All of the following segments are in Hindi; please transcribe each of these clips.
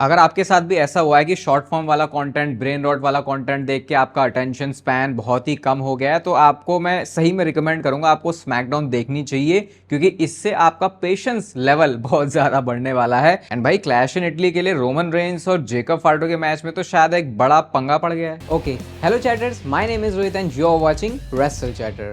अगर आपके साथ भी ऐसा हुआ है कि शॉर्ट फॉर्म वाला कंटेंट, ब्रेन रॉट वाला कंटेंट देख के आपका अटेंशन स्पैन बहुत ही कम हो गया है, तो आपको मैं सही में रिकमेंड करूंगा आपको स्मैकडाउन देखनी चाहिए, क्योंकि इससे आपका पेशेंस लेवल बहुत ज्यादा बढ़ने वाला है। एंड भाई, क्लैश इन इटली के लिए रोमन रेंस और जेकब फार्डो के मैच में तो शायद एक बड़ा पंगा पड़ गया है। Okay, hello chatters, my name is Rohit and you are watching Wrestle Chatter.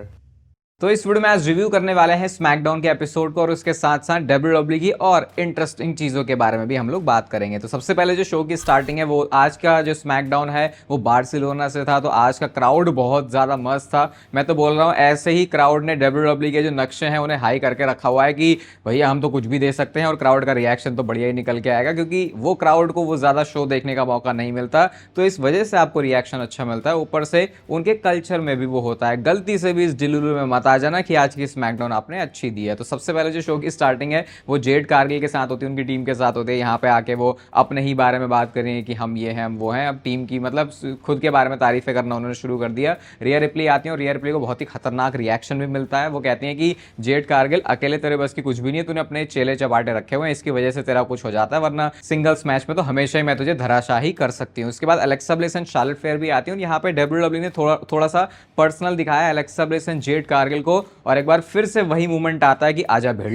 तो इस वीडियो में आज रिव्यू करने वाले हैं स्मैकडाउन के एपिसोड को, और उसके साथ साथ डब्ल्यूडब्ल्यूई की और इंटरेस्टिंग चीजों के बारे में भी हम लोग बात करेंगे। तो सबसे पहले जो शो की स्टार्टिंग है, वो आज का जो स्मैकडाउन है वो बार्सिलोना से था। तो आज का क्राउड बहुत ज्यादा मस्त था। मैं तो बोल रहा हूँ ऐसे ही क्राउड ने डब्ल्यूडब्ल्यूई के जो नक्शे हैं उन्हें हाई करके रखा हुआ है कि भैया हम तो कुछ भी दे सकते हैं, और क्राउड का रिएक्शन तो बढ़िया ही निकल के आएगा, क्योंकि वो क्राउड को वो ज्यादा शो देखने का मौका नहीं मिलता, तो इस वजह से आपको रिएक्शन अच्छा मिलता है। ऊपर से उनके कल्चर में भी वो होता है। गलती से भी इस डिलुलु में मत आ जाना कि आज की स्मैकडाउन आपने अच्छी दी है। तो सबसे पहले जो शो की स्टार्टिंग है वो जेड कारगिल के साथ होती है, उनकी टीम के साथ होती है। यहाँ पे आके वो अपने ही बारे में बात कर रही है कि हम ये हैं, हम वो हैं। अब टीम की मतलब खुद के बारे में तारीफें करना उन्होंने शुरू कर दिया। रिया रिप्ली आती है और रिया रिप्ली को बहुत ही खतरनाक रिएक्शन भी मिलता है। वो कहती है कि जेड कारगिल, अकेले तेरे बस की कुछ भी नहीं है, तूने अपने चेले चपाटे रखे हुए हैं, इसकी वजह से तेरा कुछ हो जाता है, वरना सिंगल्स मैच में तो हमेशा ही मैं तुझे धराशाही कर सकती हूँ। उसके बाद Alexa bliss and Charlotte fair भी आती है। यहाँ पे डब्ल्यूडब्ल्यूई ने थोड़ा सा पर्सनल दिखाया Alexa bliss and Jade Cargill को, और एक बार फिर से वही मूवमेंट आता है कि आजा भिड़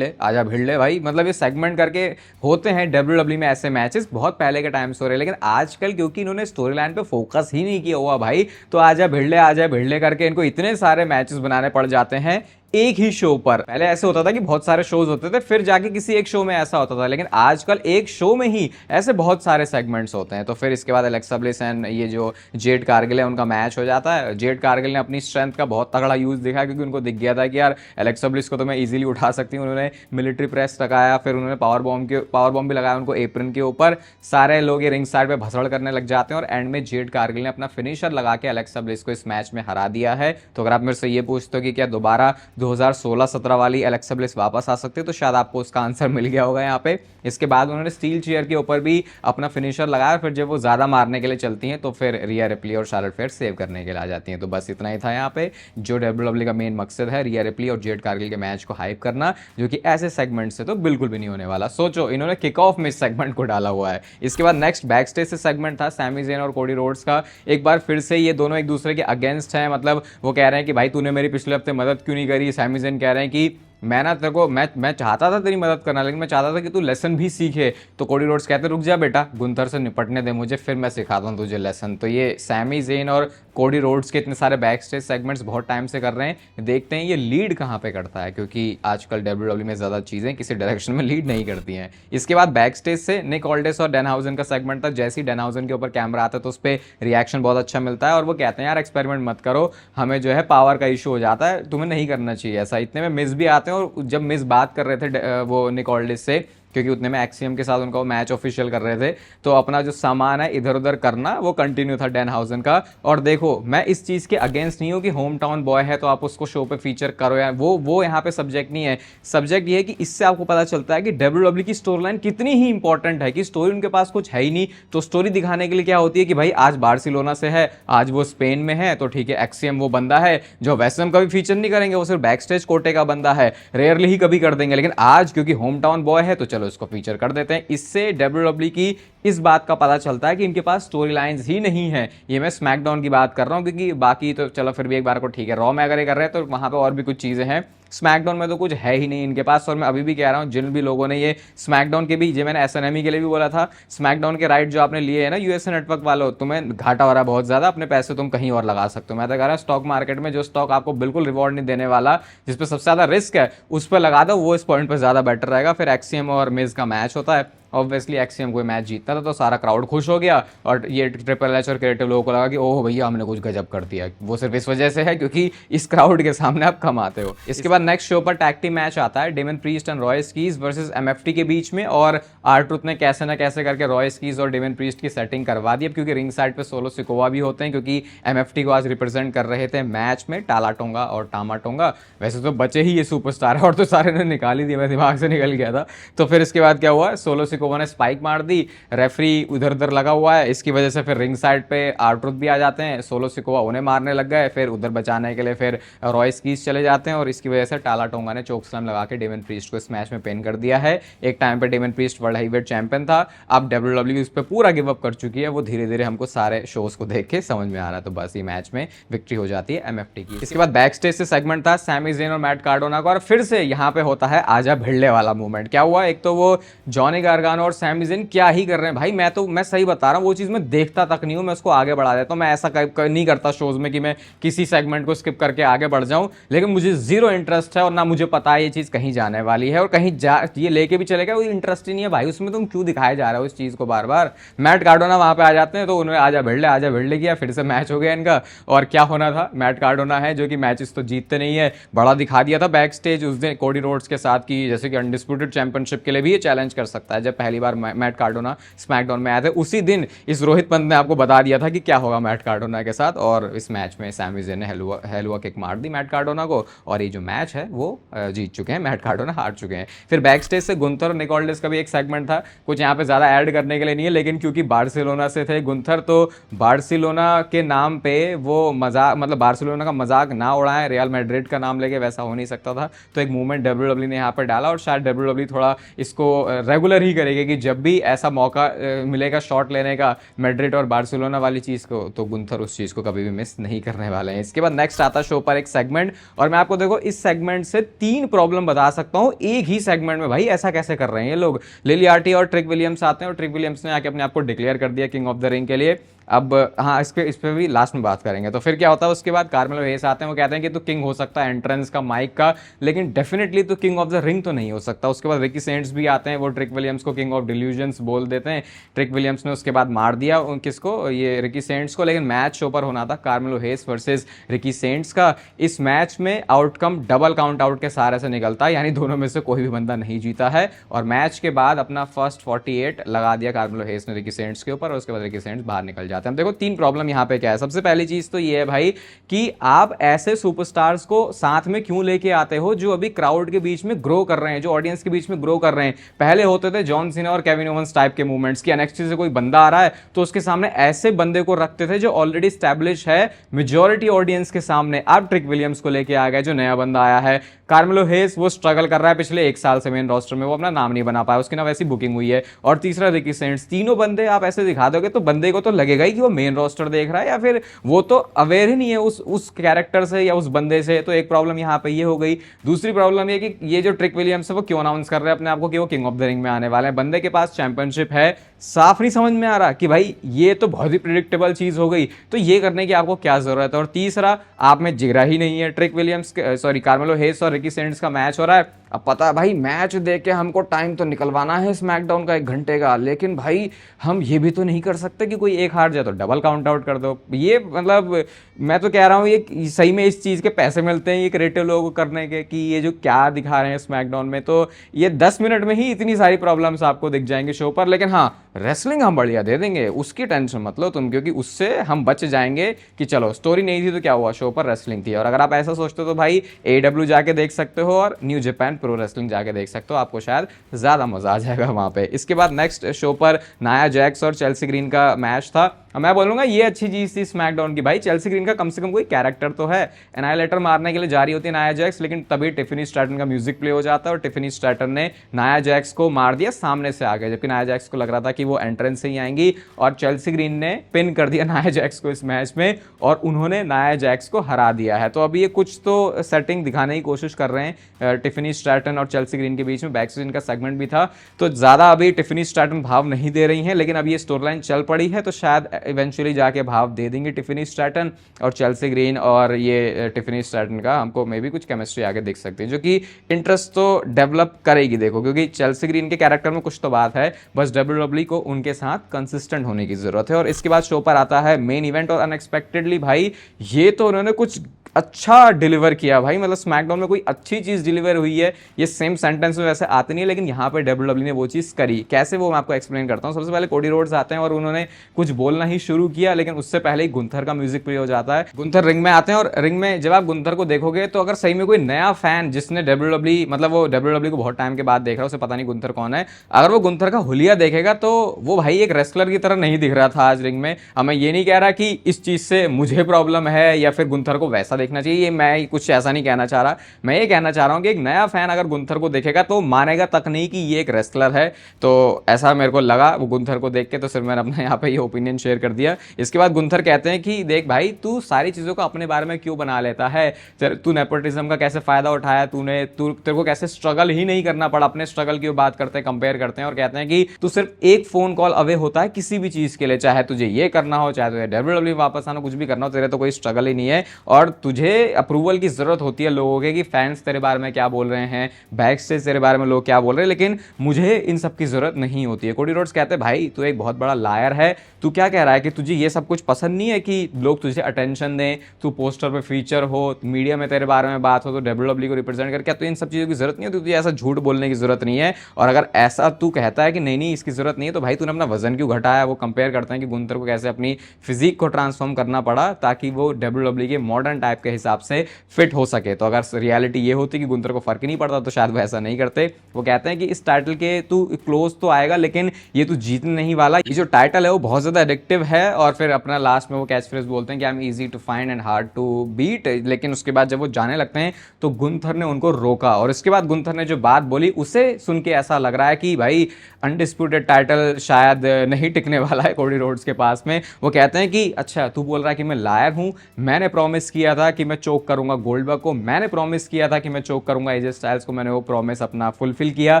ले भाई। मतलब ये सेगमेंट करके होते हैं डब्ल्यूडब्ल्यूई में ऐसे मैचेस, बहुत पहले के टाइम से हो रहे हैं, लेकिन आजकल क्योंकि इन्होंने स्टोरी लाइन पे फोकस ही नहीं किया हुआ भाई, तो आजा भिड़ ले करके इनको इतने सारे मैचेस बनाने पड़ जाते हैं एक ही शो पर। पहले ऐसे होता था कि बहुत सारे शोज होते थे, फिर जाके किसी एक शो में ऐसा होता था, लेकिन आजकल एक शो में ही ऐसे बहुत सारे सेगमेंट्स होते हैं। तो फिर इसके बाद अलेक्सा ब्लिस एंड ये जो जेड कारगिल है उनका मैच हो जाता है। जेड कारगिल ने अपनी स्ट्रेंथ का बहुत तगड़ा यूज दिखा, क्योंकि उनको दिख गया था कि यार अलेक्सा ब्लिस को तो मैं इजीली उठा सकती हूँ। उन्होंने मिलिट्री प्रेस लगाया, फिर उन्होंने पावर बॉम्ब भी लगाया उनको एप्रन के ऊपर। सारे लोग ये रिंग साइड पे भसड़ करने लग जाते हैं, और एंड में जेड कारगिल ने अपना फिनिशर लगा के अलेक्सा ब्लिस को इस मैच में हरा दिया है। तो अगर आप मेरे से ये पूछते हो कि क्या दोबारा 2016-17 वाली अलेक्सा ब्लिस वापस आ सकती है, तो शायद आपको उसका आंसर मिल गया होगा यहाँ पे। इसके बाद उन्होंने स्टील चेयर के ऊपर भी अपना फिनिशर लगाया, फिर जब वो ज्यादा मारने के लिए चलती हैं तो फिर रिया रिप्ली और शार्लेट फेयर सेव करने के लिए आ जाती हैं। तो बस इतना ही था यहाँ पे। जो डब्ल्यूडब्ल्यूई का मेन मकसद है, रिया रिप्ली और जेड कारगिल के मैच को हाइप करना, जो कि ऐसे सेगमेंट से तो बिल्कुल भी नहीं होने वाला। सोचो, इन्होंने किक ऑफ में इस सेगमेंट को डाला हुआ है। इसके बाद नेक्स्ट बैक स्टेज से सेगमेंट था सैमी ज़ेन और कोडी रोड्स का। एक बार फिर से ये दोनों एक दूसरे के अगेंस्ट हैं। मतलब वो कह रहे हैं कि भाई तूने मेरी पिछले हफ्ते मदद क्यों नहीं करी। सैमी ज़ेन कह रहे हैं कि मैं ना तेरे को मैं चाहता था तेरी मदद करना, लेकिन मैं चाहता था कि तू लेसन भी सीखे। तो कोडी रोड्स कहते रुक जा बेटा, गुंथर से निपटने दे मुझे, फिर मैं सिखाता हूँ तुझे लेसन। तो ये सैमी ज़ेन और कोडी रोड्स के इतने सारे बैक स्टेज सेगमेंट्स बहुत टाइम से कर रहे हैं। देखते हैं ये लीड कहाँ पे करता है, क्योंकि आजकल डब्ल्यूडब्ल्यूई में ज़्यादा चीज़ें किसी डायरेक्शन में लीड नहीं करती हैं। इसके बाद बैक स्टेज से निक ऑल्डेस और डैनहाउजन का सेगमेंट था। जैसे ही डैनहाउजन के ऊपर कैमरा आता है तो उस पर रिएक्शन बहुत अच्छा मिलता है, और वो कहते हैं यार एक्सपेरिमेंट मत करो, हमें जो है पावर का इशू हो जाता है, तुम्हें नहीं करना चाहिए ऐसा। इतने में मिस भी आते हैं, और जब मिस बात कर रहे थे वो निक ऑल्डेस से, क्योंकि उतने में एक्सियम के साथ उनका वो मैच ऑफिशियल कर रहे थे, तो अपना जो सामान है इधर उधर करना वो कंटिन्यू था डैनहाउजन का। और देखो, मैं इस चीज़ के अगेंस्ट नहीं हूँ कि होम टाउन बॉय है तो आप उसको शो पे फीचर करो, या वो यहाँ पे सब्जेक्ट नहीं है। सब्जेक्ट ये है कि इससे आपको पता चलता है कि डब्ल्यूडब्ल्यूई की स्टोरी लाइन कितनी ही इंपॉर्टेंट है, कि स्टोरी उनके पास कुछ है ही नहीं, तो स्टोरी दिखाने के लिए क्या होती है कि भाई आज बार्सिलोना से है, आज वो स्पेन में है, तो ठीक है एक्सियम वो बंदा है जो वैसे हम कभी फीचर नहीं करेंगे, वो सिर्फ बैक स्टेज कोटे का बंदा है, रेयरली ही कभी कर देंगे, लेकिन आज क्योंकि होम टाउन बॉय है तो चलो इसको फीचर कर देते हैं। इससे डब्ल्यूडब्ल्यूई की इस बात का पता चलता है कि इनके पास स्टोरी लाइंस ही नहीं है। ये मैं स्मैकडाउन की बात कर रहा हूं, क्योंकि बाकी तो चलो फिर भी एक बार को ठीक है, रॉ में अगर ये कर रहे हैं तो वहां पे और भी कुछ चीजें हैं। स्मैकडाउन में तो कुछ है ही नहीं इनके पास। और मैं अभी भी कह रहा हूं, जिन भी लोगों ने ये स्मैकडाउन के भी, जो मैंने एसएनएमई के लिए भी बोला था, स्मैकडाउन के राइट जो आपने लिए है ना यूएसए नेटवर्क वालों, तुम्हें घाटा हो रहा है बहुत ज्यादा, अपने पैसे तुम कहीं और लगा सकते हो। मैं तो कह रहा हूं स्टॉक मार्केट में जो स्टॉक आपको बिल्कुल रिवॉर्ड नहीं देने वाला, जिसपे सबसे ज्यादा रिस्क है, उस पर लगा दो, वो इस पॉइंट पर ज्यादा बेटर रहेगा। फिर एक्सियम और मिज का मैच होता है, ऑब्वियसली एक्सियम कोई मैच जीतता था तो सारा क्राउड खुश हो गया, और ये ट्रिपल एच और क्रिएटिव लोगों को लगा कि ओह भैया हमने कुछ गजब कर दिया। वो सिर्फ इस वजह से है क्योंकि इस क्राउड के सामने आप कम आते हो। इसके बाद नेक्स्ट शो पर टैग टीम मैच आता है, Damian Priest and Roy Skees versus MFT के बीच में, और आर-ट्रुथ ने कैसे ना कैसे करके रॉय स्कीज और डेमन प्रीस्ट की सेटिंग करवा दी। अब क्योंकि रिंग साइड पे सोलो सिकोवा भी होते हैं, क्योंकि एमएफटी को आज रिप्रेजेंट कर रहे थे मैच में टाला टोंगा और टामा टोंगा। वैसे तो बचे ही ये सुपरस्टार है, और तो सारे ने निकाल ही दिया, मैं दिमाग से निकल गया था। तो फिर इसके बाद क्या हुआ, सोलो सिकोवा ने स्पाइक मार दी, रेफरी उधर उधर लगा हुआ है, इसकी वजह से फिर रिंग साइड पे आर-ट्रुथ भी आ जाते हैं, सोलो सिकोवा उन्हें मारने लग गए, फिर उधर बचाने के लिए फिर रॉयस कीज चले जाते हैं और इसकी वजह से टाला टोंगा ने चोक स्लैम लगा के डेमन प्रीस्ट को इस मैच में पिन कर दिया है। एक टाइम पे Damian Priest world heavyweight champion था, अब डब्ल्यूडब्ल्यूई उस पर पूरा गिव अप कर चुकी है, वो धीरे धीरे हमको सारे शोज को देख के समझ में आ रहा है। तो बस ये मैच में विक्ट्री हो जाती है एमएफटी की। इसके बाद बैक स्टेज से सेगमेंट था सैमी ज़ेन और मैट कार्डोना का, और फिर से यहाँ पे होता है आजा भिड़ले वाला मूवमेंट। क्या हुआ, एक तो वो जॉनी गार्गानो और सैमी ज़ेन क्या ही कर रहे हैं भाई, मैं सही बता रहा हूँ, वो चीज़ मैं देखता तक नहीं हूँ, मैं उसको आगे बढ़ा देता हूँ। मैं ऐसा नहीं करता शोज में कि मैं किसी सेगमेंट को स्किप करके आगे बढ़ जाऊँ, लेकिन मुझे जीरो इंटरेस्ट है और ना मुझे पता है ये चीज़ कहीं जाने वाली है और कहीं ये लेके भी चलेगा, कोई इंटरेस्ट ही नहीं है भाई उसमें, तुम क्यों दिखाया जा रहा हो इस चीज़ को बार बार। मैट कार्डोना वहाँ पे आ जाते हैं तो उन्होंने आजा भिड़ले किया, फिर से मैच हो गया इनका। और क्या होना था, मैट कार्डोना है जो कि मैचेस तो जीतते नहीं है, बड़ा दिखा दिया था बैक स्टेज उस दिन कोडी रोड्स के साथ की जैसे कि अनडिस्प्यूटेड चैंपियनशिप के लिए भी ये चैलेंज कर सकता है। जब पहली बार मैट कार्डोना स्मैकडाउन में आए थे उसी दिन इस रोहित पंत ने आपको बता दिया था कि क्या होगा मैट कार्डोना के साथ, और इस मैच में सैमी ज़ेन ने हेलुआ किक मार दी मैट कार्डोना को, और ये जो मैच है वो जीत चुके हैं, मैट कार्डोना हार चुके हैं। फिर बैक स्टेज से गुंथर और निकोल्डिस का भी एक सेगमेंट था, कुछ यहाँ पे ज़्यादा ऐड करने के लिए नहीं है, लेकिन क्योंकि बार्सिलोना से थे गुंथर, तो बार्सिलोना के नाम पे वो मजाक, मतलब बार्सिलोना का मजाक ना उड़ाएं, रियल मैड्रिड का नाम लेके, वैसा हो नहीं सकता था। तो एक मूवमेंट डब्ल्यूडब्ल्यू ने यहाँ पर डाला और शायद डब्ल्यूडब्ल्यू थोड़ा इसको रेगुलर ही करेगी कि जब भी ऐसा मौका मिलेगा शॉट लेने का मैड्रिड और बार्सिलोना वाली चीज़ को, तो गुंथर उस चीज़ को कभी भी मिस नहीं करने वाले हैं। इसके बाद नेक्स्ट आता शो पर एक सेगमेंट, और मैं आपको देखो इस सेगमेंट से 3 प्रॉब्लम बता सकता हूँ एक ही सेगमेंट में। भाई ऐसा कैसे कर रहे हैं ये लोग। लिली आर्टी और ट्रिक विलियम्स आते हैं और ट्रिक विलियम्स ने आके अपने आप को डिक्लेयर कर दिया किंग ऑफ द रिंग के लिए। अब हाँ, इस पे भी लास्ट में बात करेंगे। तो फिर क्या होता है उसके बाद, कार्मेलो हेस आते हैं, वो कहते हैं कि तो किंग हो सकता है एंट्रेंस का, माइक का, लेकिन डेफिनेटली तो किंग ऑफ द रिंग तो नहीं हो सकता। उसके बाद रिकी सेंट्स भी आते हैं, वो ट्रिक विलियम्स को किंग ऑफ डिल्यूजन्स बोल देते हैं। ट्रिक विलियम्स ने उसके बाद मार दिया किसको, ये रिकी सेंट्स को। लेकिन मैच शो पर होना था कार्मेलो हेस वर्सेस रिकी सेंट्स का। इस मैच में आउटकम डबल काउंट आउट के सहारे से निकलता है, यानी दोनों में से कोई भी बंदा नहीं जीता है, और मैच के बाद अपना फर्स्ट 48 लगा दिया कार्मेलो हेस ने रिकी सेंट्स के ऊपर, और उसके बाद रिकी सेंट्स बाहर निकल जाते हैं। देखो 3 प्रॉब्लम यहां पे क्या है। सबसे पहली चीज तो ये है भाई कि आप ऐसे सुपरस्टार्स को साथ में क्यों लेके आते हो जो अभी क्राउड के बीच में ग्रो कर रहे हैं, जो ऑडियंस के बीच में ग्रो कर रहे हैं। पहले होते थे जॉन सीना और केविन ओवंस टाइप के मूवमेंट्स की, एनएक्सटी से कोई बंदा आ रहा है तो उसके सामने ऐसे बंदे को रखते थे जो ऑलरेडी स्टैब्लिश है मेजॉरिटी ऑडियंस के सामने। अब ट्रिक विलियम्स को लेके आ गए जो नया बंदा आया है कार्मेलो हेस, वो स्ट्रगल कर रहा है पिछले 1 साल से मेन रोस्टर में, वो अपना नाम नहीं बना पाया, उसकी ना वैसी बुकिंग हुई है। और तीसरा रिकी सेंट्स। तीनों बंदे आप ऐसे दिखा दोगे तो बंदे को तो लगेगा ही कि वो मेन रोस्टर देख रहा है, या फिर वो तो अवेयर ही नहीं है उस कैरेक्टर से या उस बंदे से। तो एक प्रॉब्लम यहाँ पे ये हो गई। दूसरी प्रॉब्लम ये कि ये जो ट्रिक विलियम्स है वो क्यों अनाउंस कर रहे हैं अपने आप को कि वो किंग ऑफ द रिंग में आने वाले हैं। बंदे के पास चैंपियनशिप है, साफ नहीं समझ में आ रहा कि भाई ये तो बहुत ही प्रिडिक्टेबल चीज हो गई, तो ये करने की आपको क्या जरूरत है। और तीसरा, आप में जिगरा ही नहीं है। ट्रिक विलियम्स कार्मेलो हेस और रिकी सेंट्स का मैच हो रहा है, अब पता है भाई मैच देख के हमको टाइम तो निकलवाना है स्मैकडाउन का 1 घंटे का, लेकिन भाई हम ये भी तो नहीं कर सकते कि कोई एक हार जाए तो डबल काउंट आउट कर दो। ये मतलब मैं तो कह रहा हूँ ये सही में इस चीज़ के पैसे मिलते हैं ये क्रिएटिव लोगों को करने के, कि ये जो क्या दिखा रहे हैं स्मैकडाउन में, तो ये 10 मिनट में ही इतनी सारी प्रॉब्लम्स आपको दिख जाएंगे शो पर। लेकिन हाँ, रेसलिंग हम बढ़िया दे देंगे, उसकी टेंशन मत लो तुम, क्योंकि उससे हम बच जाएंगे कि चलो स्टोरी नहीं थी तो क्या हुआ, शो पर रेसलिंग थी। और अगर आप ऐसा सोचते हो तो भाई AEW जाके देख सकते हो और न्यू जापान प्रो रेसलिंग जाके देख सकते हो, आपको शायद ज़्यादा मजा आ जाएगा वहाँ पे। इसके बाद नेक्स्ट शो पर नाया जैक्स और चेल्सी ग्रीन का मैच था। मैं बोलूंगा ये अच्छी चीज थी स्मैकडाउन की। भाई चेल्सी ग्रीन का कम से कम कोई कैरेक्टर तो है, एनाइलेटर मारने के लिए जा रही होती है नाया जैक्स, लेकिन तभी टिफनी स्ट्रैटन का म्यूजिक प्ले हो जाता है और टिफनी स्ट्रैटन ने नाया जैक्स को मार दिया सामने से आगे, जबकि नाया जैक्स को लग रहा था कि वो एंट्रेंस से ही आएंगी, और चेल्सी ग्रीन ने पिन कर दिया नाया जैक्स को इस मैच में, और उन्होंने नाया जैक्स को हरा दिया है। तो अभी ये कुछ तो सेटिंग दिखाने की कोशिश कर रहे हैं टिफनी स्ट्रैटन और चेल्सी ग्रीन के बीच में। बैक स्टेज का सेगमेंट भी था, तो ज्यादा अभी टिफनी स्ट्रैटन भाव नहीं दे रही है, लेकिन अब ये स्टोरी लाइन चल पड़ी है तो शायद इवेंचुअली जाके भाव दे देंगे टिफनी स्ट्रैटन और चेल्सी ग्रीन, और ये टिफनी स्ट्रैटन का हमको मे भी कुछ केमिस्ट्री आगे देख सकते हैं जो कि इंटरेस्ट तो डेवलप करेगी। देखो, क्योंकि चेल्सी ग्रीन के कैरेक्टर में कुछ तो बात है, बस WWE को उनके साथ कंसिस्टेंट होने की जरूरत है। और इसके बाद शो पर आता है मेन इवेंट, और अनएक्सपेक्टेडली भाई ये तो उन्होंने कुछ अच्छा डिलीवर किया भाई, मतलब स्मैकडाउन में कोई अच्छी चीज डिलीवर हुई है, ये सेम सेंटेंस में वैसे आती नहीं है, लेकिन यहाँ पे डब्ल्यूडब्ल्यू ने वो चीज करी। कैसे वो मैं आपको एक्सप्लेन करता हूँ। सबसे पहले कोडी रोड्स आते हैं और उन्होंने कुछ बोलना ही शुरू किया, लेकिन उससे पहले ही गुंथर का म्यूजिक प्ले हो जाता है। गुंथर रिंग में आते हैं और रिंग में जब आप गुंथर को देखोगे तो अगर सही में कोई नया फैन जिसने डब्ल्यूडब्ल्यू मतलब वो डब्ल्यूडब्ल्यू को बहुत टाइम के बाद देख रहा है, उसे पता नहीं गुंथर कौन है, अगर वो गुंथर का हुलिया देखेगा तो वो भाई एक रेसलर की तरह नहीं दिख रहा था आज रिंग में। अब मैं ये नहीं कह रहा कि इस चीज से मुझे प्रॉब्लम है या फिर गुंथर को वैसा देखना चाहिए, ये मैं कुछ ऐसा नहीं कहना चाह रहा। मैं ये कहना चाह रहा हूं कि एक नया फैन अगर गुंथर को देखेगा तो मानेगा तक नहीं कि ये एक रेसलर है। तो ऐसा मेरे को लगा वो गुंथर को देख के, तो सिर्फ मैंने अपने यहाँ पे ये ओपिनियन शेयर कर दिया। इसके बाद गुंथर कहते हैं कि देख भाई, तू सारी चीजों को अपने बारे में क्यों बना लेता है, तू नेपोटिज्म का कैसे फायदा उठाया तूने, तेरे को कैसे स्ट्रगल ही नहीं करना पड़ा। अपने स्ट्रगल की बात करते हैं, कंपेयर करते हैं और कहते हैं कि तू सिर्फ एक फोन कॉल अवे होता है किसी भी चीज के लिए, चाहे तुझे ये करना हो, चाहे तुझे डब्ल्यूडब्ल्यू वापस आना, कुछ भी करना हो, तेरे तो कोई स्ट्रगल ही नहीं है। और तुझे अप्रूवल की जरूरत होती है लोगों के, कि फैंस तेरे बारे में क्या बोल रहे हैं, बैक स्टेज तेरे बारे में लोग क्या बोल रहे हैं, लेकिन मुझे इन सब की जरूरत नहीं होती है। कोडी रोड्स कहते हैं भाई तू एक बहुत बड़ा लायर है, तू क्या कह रहा है कि तुझे ये सब कुछ पसंद नहीं है कि लोग तुझे अटेंशन दें, तू पोस्टर पे फीचर हो, मीडिया में तेरे बारे में बात हो, तो डब्ल्यूडब्ल्यू को रिप्रेजेंट कर, क्या तो इन सब चीज़ों की जरूरत नहीं है, तुझे ऐसा झूठ बोलने की जरूरत नहीं है। और अगर ऐसा तू कहता है कि नहीं नहीं इसकी जरूरत नहीं है, तो भाई तूने अपना वजन क्यों घटाया। वो कंपेयर करते हैं कि गुंथर को कैसे अपनी फिजिक को ट्रांसफॉर्म करना पड़ा ताकि वो डब्ल्यूडब्ल्यू के मॉडर्न टाइप के हिसाब से फिट हो सके। तो अगर रियलिटी ये होती कि गुंथर को फर्क ही नहीं पड़ता तो शायद वो ऐसा नहीं करते। वो कहते हैं कि इस टाइटल के तू क्लोज तो आएगा, लेकिन ये तू जीतने नहीं वाला। ये जो टाइटल है वो बहुत ज्यादा एडिक्टिव है। और फिर अपना लास्ट में वो कैच फ्रेज बोलते हैं कि I am easy to find and hard to beat. लेकिन उसके बाद जब वो जाने लगते हैं तो गुंथर ने उनको रोका, और इसके बाद गुंथर ने जो बात बोली उसे सुन के ऐसा लग रहा है कि भाई अनडिस्प्यूटेड टाइटल शायद नहीं टिकने वाला है कोडी रोड्स के पास में। वो कहते हैं कि अच्छा तू बोल रहा है कि मैं लायर हूं, मैंने प्रॉमिस किया था कि मैं चोक करूंगा गोल्डबर्ग को, मैंने प्रॉमिस किया था कि मैं चोक करूंगा एजे स्टाइल्स को, मैंने वो प्रॉमिस अपना फुलफिल किया,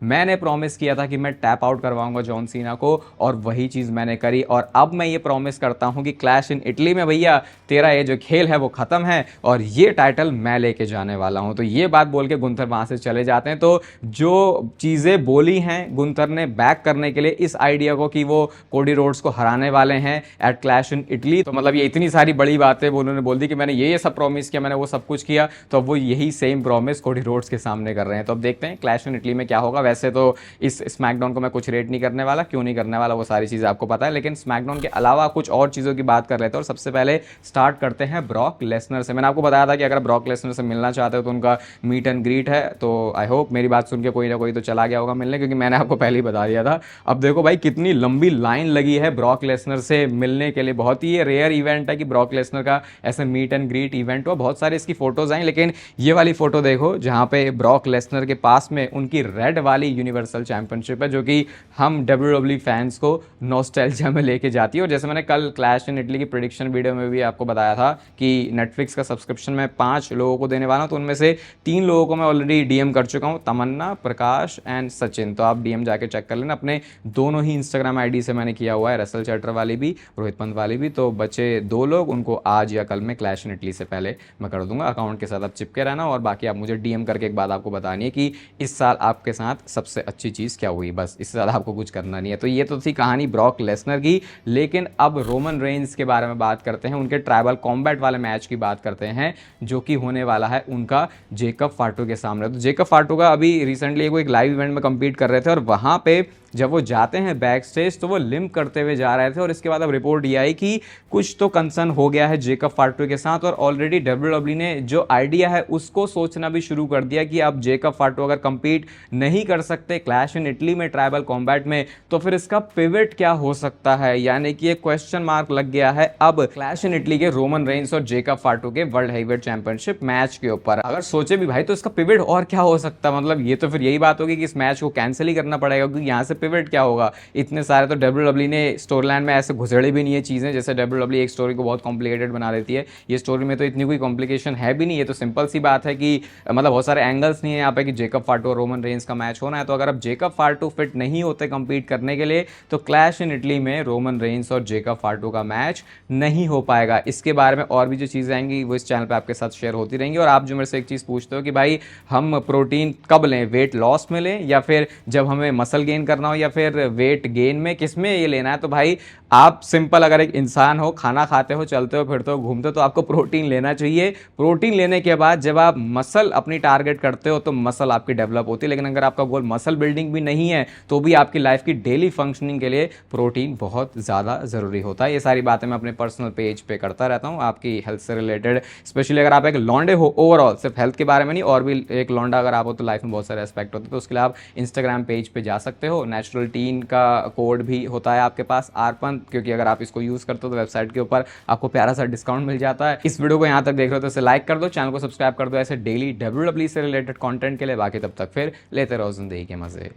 मैंने प्रॉमिस किया था कि मैं टैप आउट करवाऊंगा जॉन सीना को, और वही चीज मैंने करी। और अब मैं ये प्रॉमिस करता हूं कि क्लैश इन इटली में भैया तेरा ये जो खेल है वो खत्म है और ये टाइटल मैं लेके जाने वाला हूं। तो ये बात बोल के गुंथर वहां से चले जाते हैं। तो जो चीजें बोली हैं गुंथर ने बैक करने के लिए इस आइडिया को कि वो कोडी रोड्स को हराने वाले हैं एट क्लैश इन इटली, तो मतलब ये इतनी सारी बड़ी बातें वो उन्होंने बोल दी कि मैंने ये सब प्रॉमिस किया, मैंने वो सब कुछ किया, तो अब वो यही सेम प्रॉमिस कोडी रोड्स के सामने कर रहे हैं। तो अब देखते हैं क्लैश इन इटली में क्या होगा। वैसे तो इस स्मैकडाउन को मैं कुछ रेट नहीं करने वाला, क्यों नहीं करने वाला वो सारी चीजें आपको पता है, लेकिन स्मैकडाउन के अलावा कुछ और चीजों की बात कर लेते हैं। और सबसे पहले स्टार्ट करते हैं ब्रॉक लेसनर से। मैंने आपको बताया था कि अगर ब्रॉक लेसनर से मिलना चाहते हो तो उनका मीट एंड ग्रीट है। तो आई होप मेरी बात सुन के कोई ना कोई तो चला गया होगा मिलने, क्योंकि मैंने आपको पहले ही बता दिया था। अब देखो भाई कितनी लंबी लाइन लगी है ब्रॉक लेसनर से मिलने के लिए। बहुत ही रेयर इवेंट है कि ब्रॉक लेसनर का ऐसे मीट एंड ग्रीट इवेंट हो। बहुत सारे इसकी फोटोज आई, लेकिन ये वाली फोटो देखो जहां पे ब्रॉक लेसनर के पास में उनकी रेड वाली यूनिवर्सल चैंपियनशिप है, जो कि हम डब्ल्यूडब्ल्यू फैंस को नॉस्टैल्जिया में लेके जाती है। और जैसे मैंने कल क्लैश इन इटली की प्रेडिक्शन वीडियो में भी आपको बताया था कि नेटफ्लिक्स का सब्सक्रिप्शन मैं 5 लोगों को देने वाला हूं, तो उनमें से 3 लोगों को मैं ऑलरेडी डीएम कर चुका हूं, तमन्ना, प्रकाश एंड सचिन। तो आप डीएम जाके चेक कर लेना, अपने दोनों ही इंस्टाग्राम आईडी से मैंने किया हुआ है, रसल चैटर वाली भी, रोहित पंत वाली भी। तो बचे 2 लोग, उनको आज या कल में क्लैश इन इटली से पहले मैं कर दूंगा। अकाउंट के साथ आप चिपके रहना, और बाकी आप मुझे डीएम करके एक बात आपको बतानी है कि इस साल आपके साथ सबसे अच्छी चीज़ क्या हुई, बस इससे ज़्यादा आपको कुछ करना नहीं है। तो ये तो थी कहानी ब्रॉक लेसनर की, लेकिन अब रोमन रेंज के बारे में बात करते हैं, उनके ट्राइबल कॉम्बैट वाले मैच की बात करते हैं जो कि होने वाला है उनका जेकब फाटू के सामने। तो जेकब फाटू का अभी रिसेंटली एक लाइव इवेंट में कम्पीट कर रहे थे, और वहाँ पे जब वो जाते हैं बैक स्टेज तो वो लिम्प करते हुए जा रहे थे। और इसके बाद अब रिपोर्ट ये आई कि कुछ तो कंसर्न हो गया है जेकब फाटू के साथ, और ऑलरेडी डब्ल्यूडब्ल्यू ने जो आइडिया है उसको सोचना भी शुरू कर दिया कि अब जेकब फाटू अगर कंपीट नहीं कर सकते क्लैश इन इटली में ट्राइबल कॉम्बैट में, तो फिर इसका पिवट क्या हो सकता है। यानी कि एक क्वेश्चन मार्क लग गया है अब क्लैश इन इटली के रोमन रेंस और जेकब फाटू के वर्ल्ड हेवीवेट चैंपियनशिप मैच के ऊपर। अगर सोचे भी भाई तो इसका पिवट और क्या हो सकता है, मतलब ये तो फिर यही बात होगी कि इस मैच को कैंसिल ही करना पड़ेगा, क्योंकि यहाँ से पिवट क्या होगा। इतने सारे तो डब्ल्यूडब्ल्यू ने स्टोरी लाइन में ऐसे घुसड़ी भी नहीं है चीजें, जैसे डब्ल्यूडब्ल्यू एक स्टोरी को बहुत कॉम्प्लिकेटेड बना देती है, ये स्टोरी में तो इतनी कोई कॉम्प्लिकेशन है भी नहीं। ये तो सिंपल सी बात है कि मतलब बहुत सारे एंगल्स नहीं है यहाँ पे कि जेकब फाटू और रोमन रेंस का मैच होना है। तो अगर अब जेकब फाटू फिट नहीं होते कंपीट करने के लिए, तो क्लैश इन इटली में रोमन रेंस और जेकब फाटू का मैच नहीं हो पाएगा। इसके बारे में और भी जो चीजें आएंगी वो इस चैनल पे आपके साथ शेयर होती रहेंगी। और आप जो मेरे से एक चीज पूछते हो कि भाई हम प्रोटीन कब लें, वेट लॉस में लें या फिर जब हमें मसल गेन करना करना हो या फिर वेट गेन में, किस में ये लेना है, तो भाई आप सिंपल अगर एक इंसान हो, खाना खाते हो, चलते हो, फिरते हो, घूमते हो, तो आपको प्रोटीन लेना चाहिए। प्रोटीन लेने के बाद जब आप मसल अपनी टारगेट करते हो तो मसल आपकी डेवलप होती है। लेकिन अगर आपका गोल मसल बिल्डिंग भी नहीं है तो भी आपकी लाइफ की डेली फंक्शनिंग के लिए प्रोटीन बहुत ज़्यादा ज़रूरी होता है। ये सारी बातें मैं अपने पर्सनल पेज पे करता रहता हूँ आपकी हेल्थ से रिलेटेड। स्पेशली अगर आप एक लॉन्डे हो, ओवरऑल सिर्फ हेल्थ के बारे में नहीं, और भी एक लॉन्डा अगर आप हो तो लाइफ में बहुत सारे एस्पेक्ट होते हैं, तो उसके लिए आप इंस्टाग्राम पेज पे जा सकते हो। नेचुरल टीन का कोड भी होता है आपके पास, आरपन, क्योंकि अगर आप इसको यूज़ करते हो तो वेबसाइट के ऊपर आपको प्यारा सा डिस्काउंट मिल जाता है। इस वीडियो को यहाँ तक देख रहे हो तो इसे लाइक कर दो, चैनल को सब्सक्राइब कर दो ऐसे डेली WWE से रिलेटेड कंटेंट के लिए। बाकी तब तक फिर लेते रहो जिंदगी के मजे।